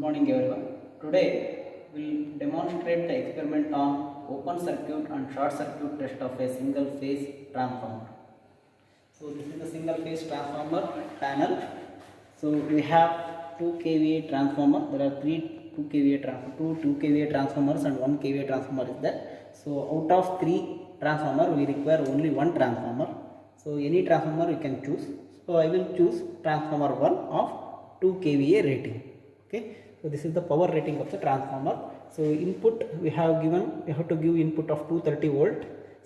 morning everyone. Today we'll demonstrate the experiment on open circuit and short circuit test of a single phase transformer. So this is the single phase transformer panel. So we have 2 kVA transformer. There are three 2 kVA transformers and 1 kVA transformer is there. So out of 3 transformer we require only one transformer. So any transformer you can choose. So I will choose transformer 1 of 2 kVA rating. Okay, so this is the power rating of the transformer. So input we have to give input of 230 volt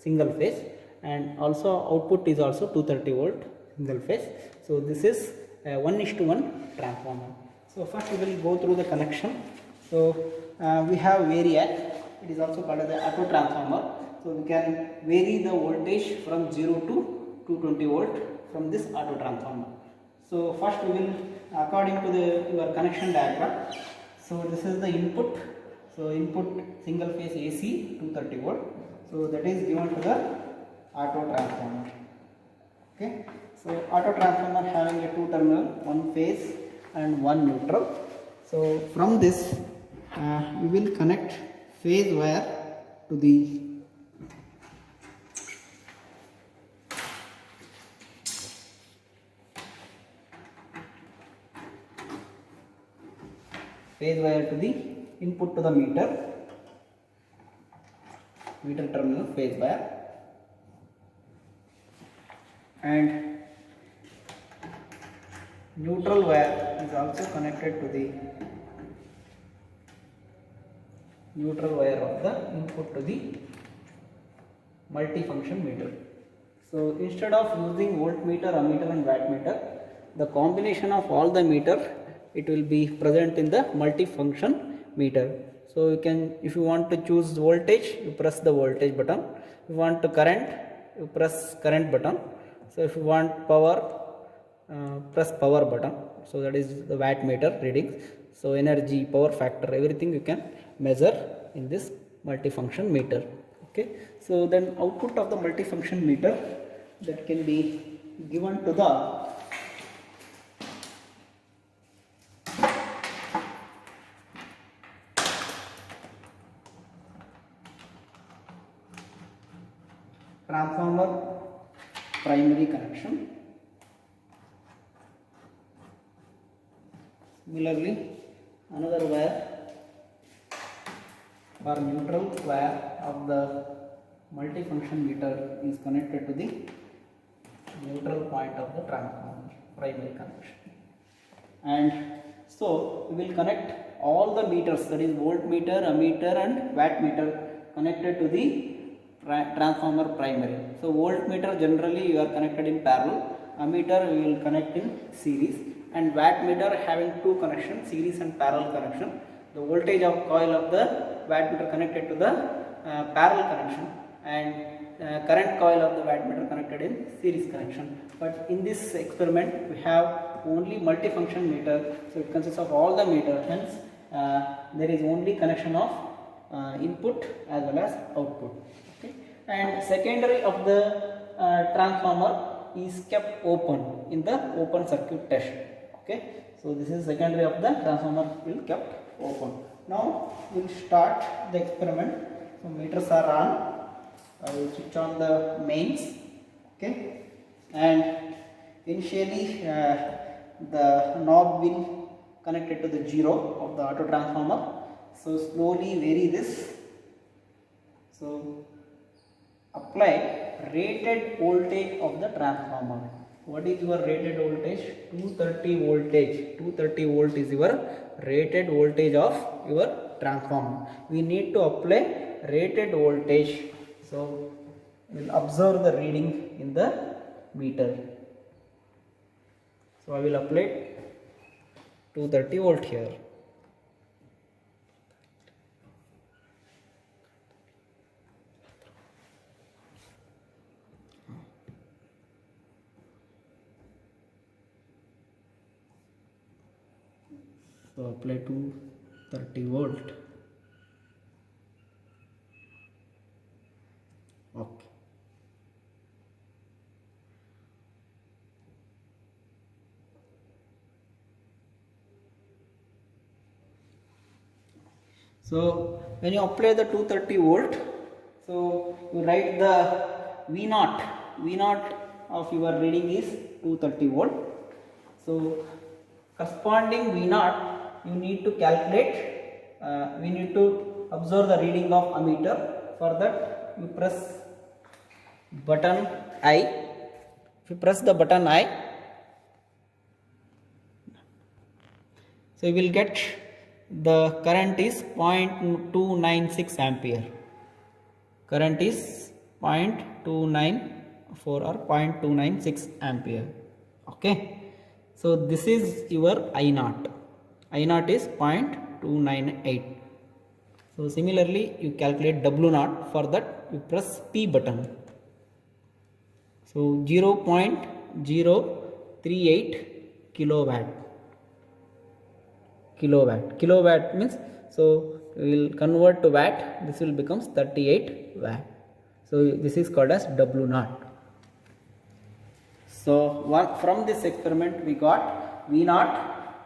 single phase, and also output is also 230 volt single phase. So this is 1:1 transformer. So first we will go through the connection. So we have variac, it is also called as the auto transformer. So we can vary the voltage from 0 to 220 volt from this auto transformer. So first we will, according to your connection diagram, so this is the input. So input single phase AC 230 volt. So that is given to the auto transformer. Okay, so auto transformer having a 2 terminal, 1 phase and 1 neutral. So from this we will connect phase wire to the input to the meter terminal phase wire, and neutral wire is also connected to the neutral wire of the input to the multifunction meter. So instead of using voltmeter, ammeter and wattmeter, the combination of all the meter, it will be present in the multifunction meter. So you can, if you want to choose voltage, you press the voltage button. If you want to current, you press current button. So if you want power, press power button. So that is the wattmeter readings. So energy, power factor, everything you can measure in this multifunction meter. Okay, so then output of the multifunction meter, that can be given to the transformer primary connection. Similarly, another wire or neutral wire of the multifunction meter is connected to the neutral point of the transformer primary connection. And so we will connect all the meters, that is voltmeter, ammeter and wattmeter, connected to the transformer primary. So voltmeter generally you are connected in parallel, ammeter we will connect in series, and wattmeter having two connections, series and parallel connection. The voltage of coil of the wattmeter connected to the parallel connection, and current coil of the wattmeter connected in series connection. But in this experiment we have only multifunction meter, so it consists of all the meter, hence there is only connection of input as well as output. Okay. And secondary of the transformer is kept open in the open circuit test. Okay, so this is secondary of the transformer will kept open. Now we will start the experiment. So meters are on. I will switch on the mains. Okay, and initially the knob will connected to the 0 of the auto transformer. So slowly vary this. So apply rated voltage of the transformer. What is your rated voltage? 230 voltage. 230 volt is your rated voltage of your transformer. We need to apply rated voltage. So we will observe the reading in the meter. So I will apply 230 volt here. So apply 230 volt. Okay. So when you apply the 230 volt, so you write the V0 of your reading is 230 volt. So corresponding V0 you need to calculate, we need to observe the reading of ammeter. For that you press button I. If you press the button I, so you will get the current is 0.296 ampere. Current is 0.294 or 0.296 ampere. Okay. So this is your I0. I0 is 0.298. So similarly you calculate W0. For that you press P button. So 0.038 kilowatt. Kilowatt means, so we will convert to watt, this will becomes 38 watt. So this is called as W0. So from this experiment we got V0,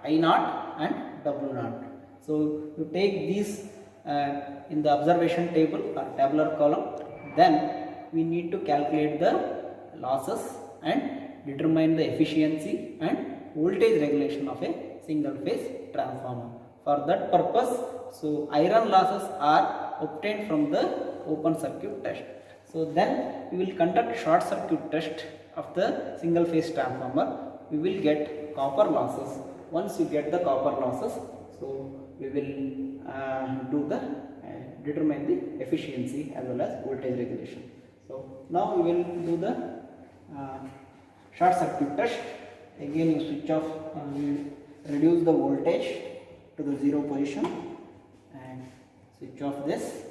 I0 and W0. So you take these in the observation table or tabular column, then we need to calculate the losses and determine the efficiency and voltage regulation of a single phase transformer. For that purpose, so iron losses are obtained from the open circuit test. So then we will conduct short circuit test of the single phase transformer. We will get copper losses. Once you get the copper losses, so we will do the determine the efficiency as well as voltage regulation. So now we will do the short circuit test. Again you switch off, reduce the voltage to the 0 position and switch off this.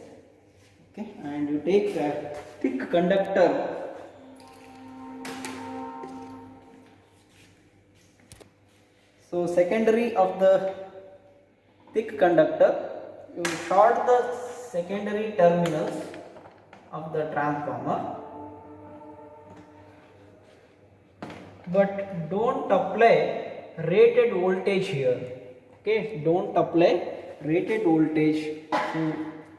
Okay, and you take a thick conductor. So secondary of the thick conductor, you short the secondary terminals of the transformer, but don't apply rated voltage here. Okay, don't apply rated voltage. So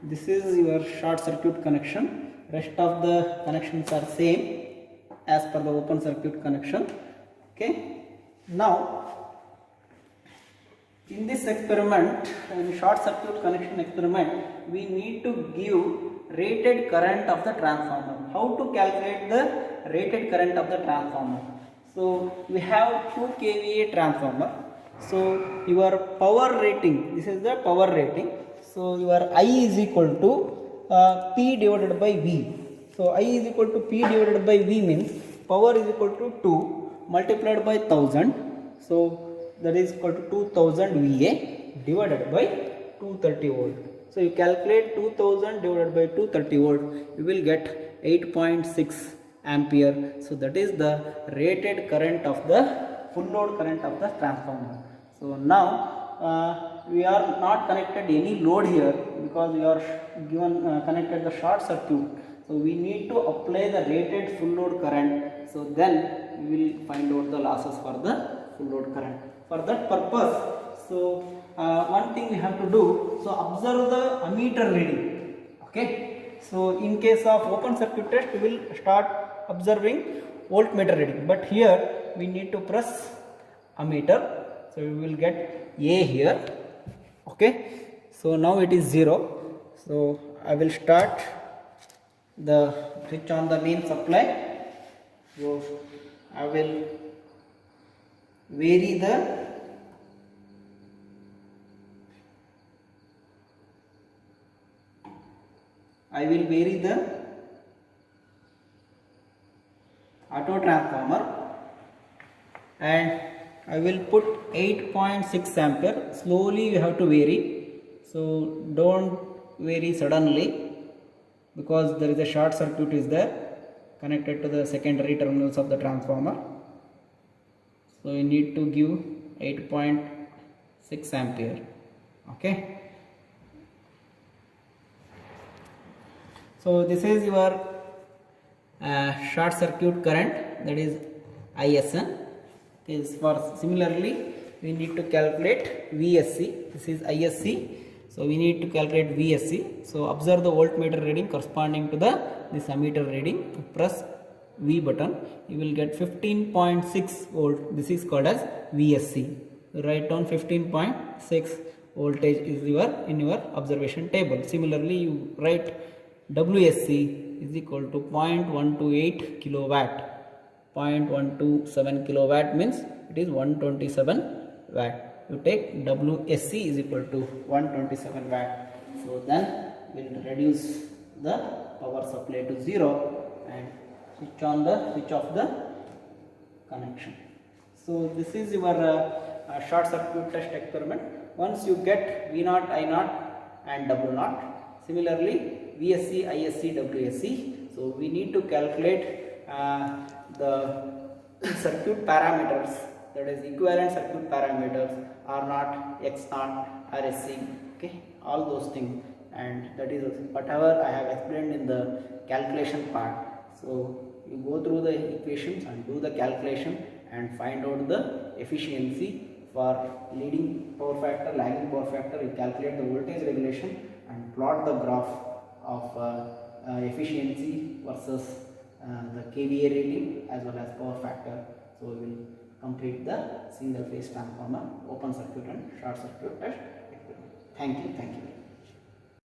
this is your short circuit connection. Rest of the connections are same as per the open circuit connection. Okay, now in this experiment, in short circuit connection experiment, we need to give rated current of the transformer. How to calculate the rated current of the transformer? So we have 2 kVA transformer. So your power rating, this is the power rating. So your I is equal to P divided by V. So I is equal to P divided by V means power is equal to 2 multiplied by 1000. So that is equal to 2000 VA divided by 230 volt. So you calculate 2000 divided by 230 volt, you will get 8.6 ampere. So that is the rated current of the full load current of the transformer. So now we are not connected any load here because we are given connected the short circuit. So we need to apply the rated full load current. So then we will find out the losses for the full load current. For that purpose, so one thing we have to do, so observe the ammeter reading. Okay, so in case of open circuit test, we will start observing voltmeter reading, but here we need to press ammeter. So we will get A here. Okay, so now it is 0. So I will start the switch on the main supply. So I will vary the auto transformer and I will put 8.6 ampere. Slowly you have to vary. So don't vary suddenly because there is a short circuit is there connected to the secondary terminals of the transformer. So you need to give 8.6 ampere. Okay. So this is your short circuit current, that is ISN. Is for similarly we need to calculate VSC. This is ISC. So we need to calculate VSC. So observe the voltmeter reading corresponding to this ammeter reading. Press V button. You will get 15.6 volt. This is called as VSC. Write down 15.6 voltage is in your observation table. Similarly, you write WSC is equal to 0.128 kilowatt. 0.127 kilowatt means it is 127 watt. You take WSC is equal to 127 watt. So then we will reduce the power supply to 0 and switch off the connection. So this is your short circuit test experiment. Once you get V0, I0 and W0, similarly VSC, ISC, WSC. So we need to calculate the circuit parameters, that is equivalent circuit parameters, R0, X0, RSC, okay, all those things, and that is whatever I have explained in the calculation part. So you go through the equations and do the calculation and find out the efficiency for leading power factor, lagging power factor. You calculate the voltage regulation and plot the graph of efficiency versus the KVA rating as well as power factor. So we will complete the single phase transformer open circuit and short circuit test experiment. Thank you.